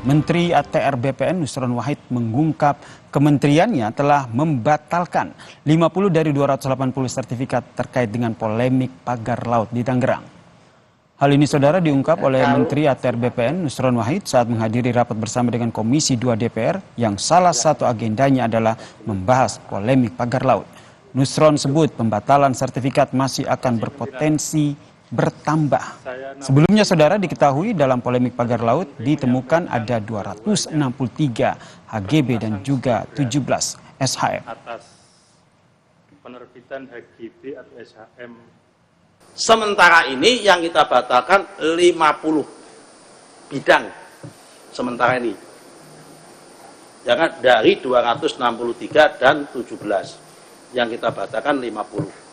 Menteri ATR BPN Nusron Wahid mengungkap kementeriannya telah membatalkan 50 dari 280 sertifikat terkait dengan polemik pagar laut di Tangerang. Hal ini saudara diungkap oleh Menteri ATR BPN Nusron Wahid saat menghadiri rapat bersama dengan Komisi 2 DPR yang salah satu agendanya adalah membahas polemik pagar laut. Nusron sebut pembatalan sertifikat masih akan berpotensi bertambah. Sebelumnya saudara diketahui dalam polemik pagar laut ditemukan ada 263 HGB dan juga 17 SHM. Atas penerbitan HGB atau SHM. Sementara ini yang kita batalkan 50 bidang sementara ini. Jangan dari 263 dan 17 yang kita batalkan 50.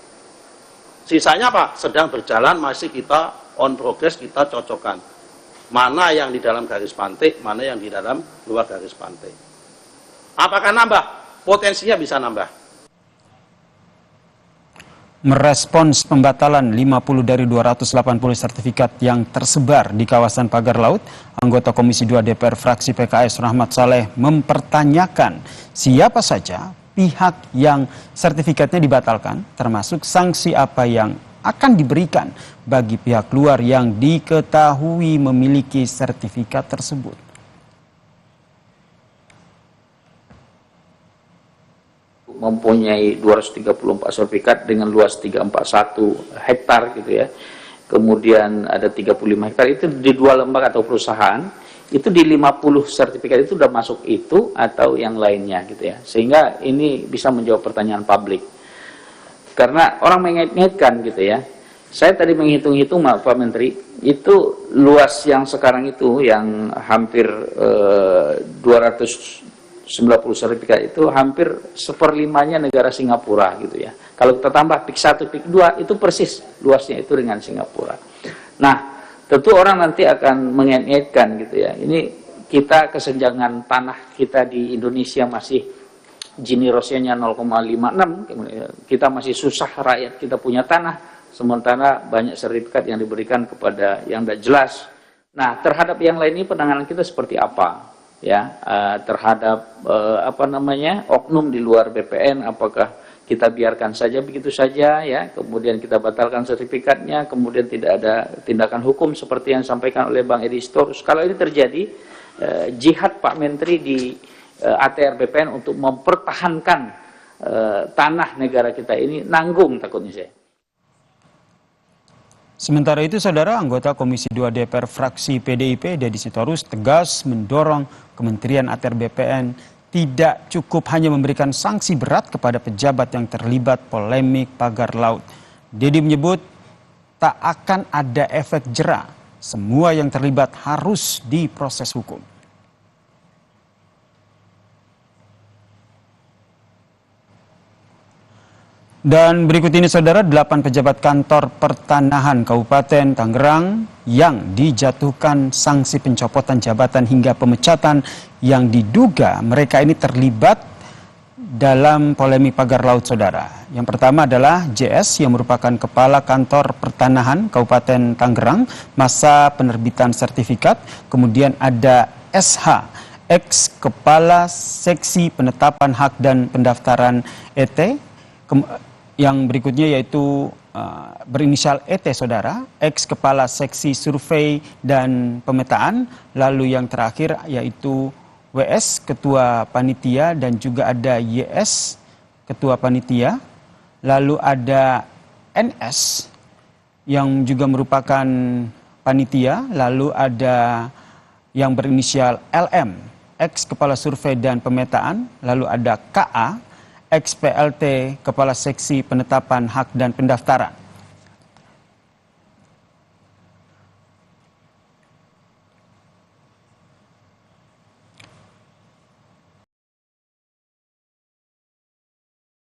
Sisanya apa? Sedang berjalan, masih kita on progress, kita cocokkan. Mana yang di dalam garis pantai, mana yang di dalam luar garis pantai. Apakah nambah? Potensinya bisa nambah. Merespons pembatalan 50 dari 280 sertifikat yang tersebar di kawasan pagar laut, anggota Komisi 2 DPR fraksi PKS Rahmat Saleh mempertanyakan siapa saja pihak yang sertifikatnya dibatalkan, termasuk sanksi apa yang akan diberikan bagi pihak luar yang diketahui memiliki sertifikat tersebut. Mempunyai 234 sertifikat dengan luas 341 hektar gitu ya. Kemudian ada 35 hektar itu di 2 lembaga atau perusahaan. Itu di 50 sertifikat itu sudah masuk itu atau yang lainnya gitu ya. Sehingga ini bisa menjawab pertanyaan publik. Karena orang mengait-ngaitkan gitu ya. Saya tadi menghitung-hitung Pak Menteri, itu luas yang sekarang itu yang hampir 290 sertifikat itu hampir 1/5-nya negara Singapura gitu ya. Kalau kita tambah PIK 1, PIK 2 itu persis luasnya itu dengan Singapura. Nah, tentu orang nanti akan mengait-ngaitkan gitu ya. Ini kita kesenjangan tanah kita di Indonesia masih Gini Ratio-nya 0,56. Kita masih susah rakyat kita punya tanah. Sementara banyak sertifikat yang diberikan kepada yang tidak jelas. Nah, terhadap yang lain ini penanganan kita seperti apa? Ya, terhadap oknum di luar BPN, apakah kita biarkan saja begitu saja ya, kemudian kita batalkan sertifikatnya, kemudian tidak ada tindakan hukum seperti yang disampaikan oleh Bang Edi Sitorus. Kalau ini terjadi, jihad Pak Menteri di ATR BPN untuk mempertahankan tanah negara kita ini nanggung takutnya saya. Sementara itu, saudara, anggota Komisi 2 DPR fraksi PDIP Deddy Sitorus tegas mendorong Kementerian ATR BPN tidak cukup hanya memberikan sanksi berat kepada pejabat yang terlibat polemik pagar laut. Deddy menyebut tak akan ada efek jera. Semua yang terlibat harus diproses hukum. Dan berikut ini saudara, 8 pejabat kantor pertanahan Kabupaten Tangerang yang dijatuhkan sanksi pencopotan jabatan hingga pemecatan yang diduga mereka ini terlibat dalam polemik pagar laut saudara. Yang pertama adalah JS yang merupakan Kepala Kantor Pertanahan Kabupaten Tangerang masa penerbitan sertifikat. Kemudian ada SH, ex Kepala Seksi Penetapan Hak dan Pendaftaran ET. Yang berikutnya yaitu berinisial ET saudara, ex Kepala Seksi Survei dan Pemetaan. Lalu yang terakhir yaitu WS Ketua Panitia dan juga ada YS Ketua Panitia. Lalu ada NS yang juga merupakan panitia. Lalu ada yang berinisial LM, ex Kepala Survei dan Pemetaan. Lalu ada KA, ex PLT Kepala Seksi Penetapan Hak dan Pendaftaran.